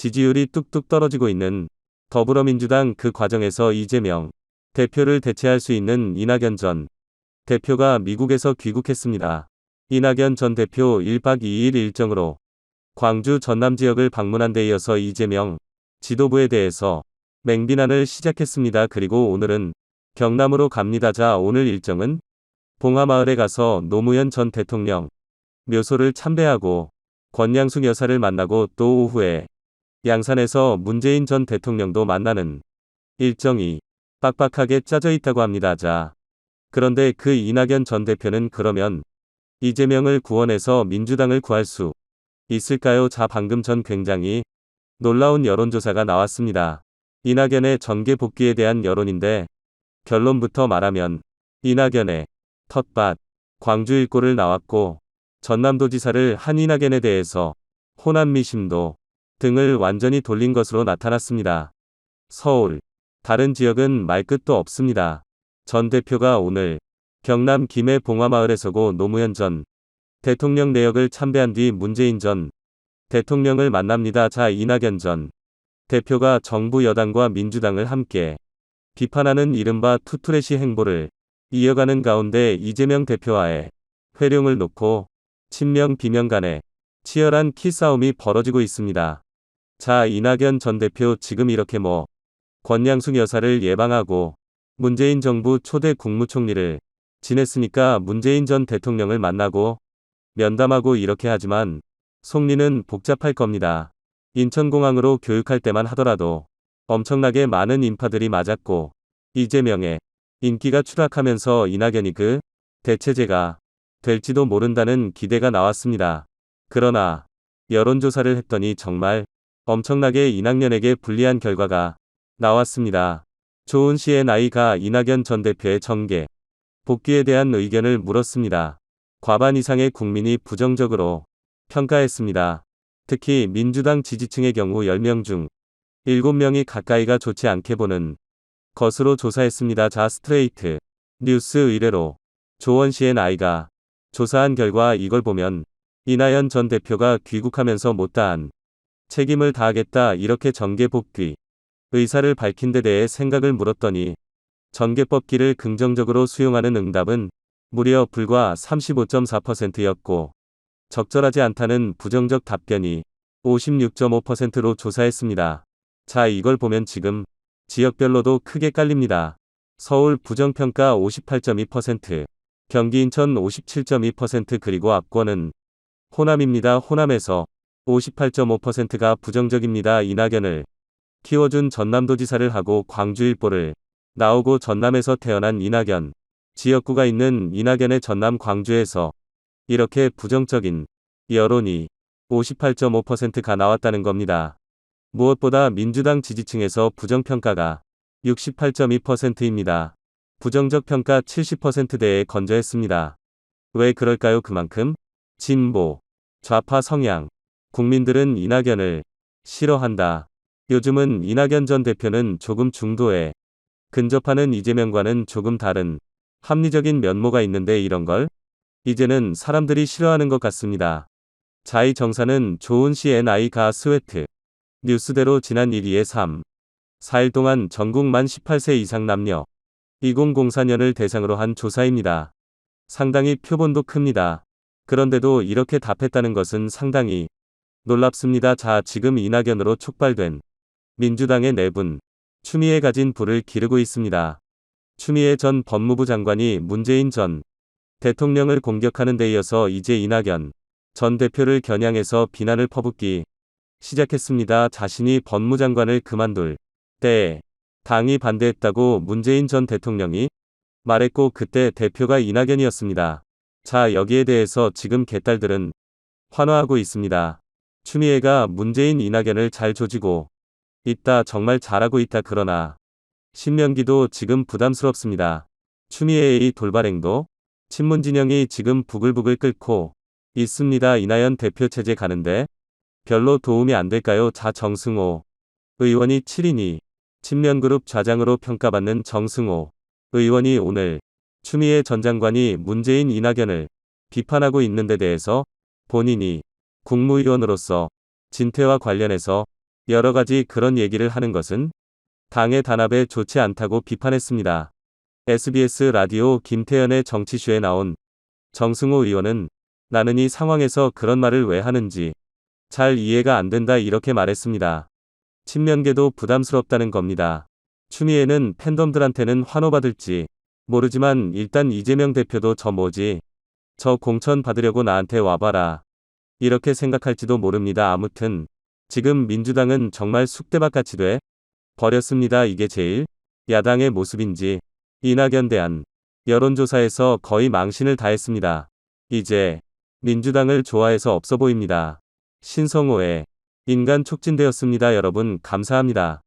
지지율이 뚝뚝 떨어지고 있는 더불어민주당, 그 과정에서 이재명 대표를 대체할 수 있는 이낙연 전 대표가 미국에서 귀국했습니다. 이낙연 전 대표 1박 2일 일정으로 광주 전남 지역을 방문한 데 이어서 이재명 지도부에 대해서 맹비난을 시작했습니다. 그리고 오늘은 경남으로 갑니다. 자, 오늘 일정은 봉하마을에 가서 노무현 전 대통령 묘소를 참배하고 권양숙 여사를 만나고 또 오후에 양산에서 문재인 전 대통령도 만나는 일정이 빡빡하게 짜져 있다고 합니다. 자, 그런데 그 이낙연 전 대표는 그러면 이재명을 구원해서 민주당을 구할 수 있을까요? 자, 방금 전 굉장히 놀라운 여론조사가 나왔습니다. 이낙연의 정계 복귀에 대한 여론인데, 결론부터 말하면 이낙연의 텃밭 광주 일골을 나왔고, 전남도지사를 한 이낙연에 대해서 호남 미심도 등을 완전히 돌린 것으로 나타났습니다. 서울 다른 지역은 말끝도 없습니다. 전 대표가 오늘 경남 김해 봉하마을에 서고 노무현 전 대통령 내역을 참배한 뒤 문재인 전 대통령을 만납니다. 자, 이낙연 전 대표가 정부 여당과 민주당을 함께 비판하는 이른바 투투레시 행보를 이어가는 가운데 이재명 대표와의 회룡을 놓고 친명 비명 간의 치열한 키싸움이 벌어지고 있습니다. 자, 이낙연 전 대표 지금 이렇게 권양숙 여사를 예방하고 문재인 정부 초대 국무총리를 지냈으니까 문재인 전 대통령을 만나고 면담하고 이렇게 하지만 속리는 복잡할 겁니다. 인천공항으로 교육할 때만 하더라도 엄청나게 많은 인파들이 맞았고 이재명의 인기가 추락하면서 이낙연이 그 대체제가 될지도 모른다는 기대가 나왔습니다. 그러나 여론조사를 했더니 정말 엄청나게 이낙연에게 불리한 결과가 나왔습니다. 조은 씨의 나이가 이낙연 전 대표의 정계 복귀에 대한 의견을 물었습니다. 과반 이상의 국민이 부정적으로 평가했습니다. 특히 민주당 지지층의 경우 10명 중 7명이 가까이가 좋지 않게 보는 것으로 조사했습니다. 자, 스트레이트 뉴스 의뢰로 조원 씨의 나이가 조사한 결과 이걸 보면 이낙연 전 대표가 귀국하면서 못다한 책임을 다하겠다 이렇게 정계 복귀 의사를 밝힌 데 대해 생각을 물었더니 정계법기를 긍정적으로 수용하는 응답은 무려 불과 35.4%였고 적절하지 않다는 부정적 답변이 56.5%로 조사했습니다. 자, 이걸 보면 지금 지역별로도 크게 깔립니다. 서울 부정평가 58.2%, 경기 인천 57.2% 그리고 압권은 호남입니다. 호남에서 58.5%가 부정적입니다. 이낙연을 키워준 전남도지사를 하고 광주 일보를 나오고 전남에서 태어난 이낙연, 지역구가 있는 이낙연의 전남 광주에서 이렇게 부정적인 여론이 58.5%가 나왔다는 겁니다. 무엇보다 민주당 지지층에서 부정평가가 68.2%입니다. 부정적 평가 70%대에 건져했습니다. 왜 그럴까요? 그만큼 진보, 좌파 성향, 국민들은 이낙연을 싫어한다. 요즘은 이낙연 전 대표는 조금 중도에 근접하는 이재명과는 조금 다른 합리적인 면모가 있는데 이런 걸 이제는 사람들이 싫어하는 것 같습니다. 자이 정사는 조은 씨의 나이가 스웨트 뉴스대로 지난 1, 2, 3, 4일 동안 전국 만 18세 이상 남녀 2004년을 대상으로 한 조사입니다. 상당히 표본도 큽니다. 그런데도 이렇게 답했다는 것은 상당히 놀랍습니다. 자, 지금 이낙연으로 촉발된 민주당의 내분, 추미애 가진 불을 기르고 있습니다. 추미애 전 법무부 장관이 문재인 전 대통령을 공격하는 데 이어서 이제 이낙연 전 대표를 겨냥해서 비난을 퍼붓기 시작했습니다. 자신이 법무장관을 그만둘 때에 당이 반대했다고 문재인 전 대통령이 말했고 그때 대표가 이낙연이었습니다. 자, 여기에 대해서 지금 개딸들은 환호하고 있습니다. 추미애가 문재인 이낙연을 잘 조지고 있다. 정말 잘하고 있다. 그러나 신명기도 지금 부담스럽습니다. 추미애의 이 돌발행도 친문 진영이 지금 부글부글 끓고 있습니다. 이낙연 대표 체제 가는데 별로 도움이 안 될까요? 자, 정승호 의원이 7인이 친명그룹 좌장으로 평가받는 정승호 의원이 오늘 추미애 전 장관이 문재인 이낙연을 비판하고 있는 데 대해서 본인이 국무위원으로서 진퇴와 관련해서 여러 가지 그런 얘기를 하는 것은 당의 단합에 좋지 않다고 비판했습니다. SBS 라디오 김태현의 정치쇼에 나온 정승호 의원은 나는 이 상황에서 그런 말을 왜 하는지 잘 이해가 안 된다 이렇게 말했습니다. 친명계도 부담스럽다는 겁니다. 추미애는 팬덤들한테는 환호받을지 모르지만 일단 이재명 대표도 저 뭐지? 저 공천 받으려고 나한테 와봐라. 이렇게 생각할지도 모릅니다. 아무튼 지금 민주당은 정말 쑥대밭같이 돼 버렸습니다. 이게 제일 야당의 모습인지 이낙연 대안 여론조사에서 거의 망신을 다했습니다. 이제 민주당을 좋아해서 없어 보입니다. 신성호의 인간 촉진되었습니다. 여러분 감사합니다.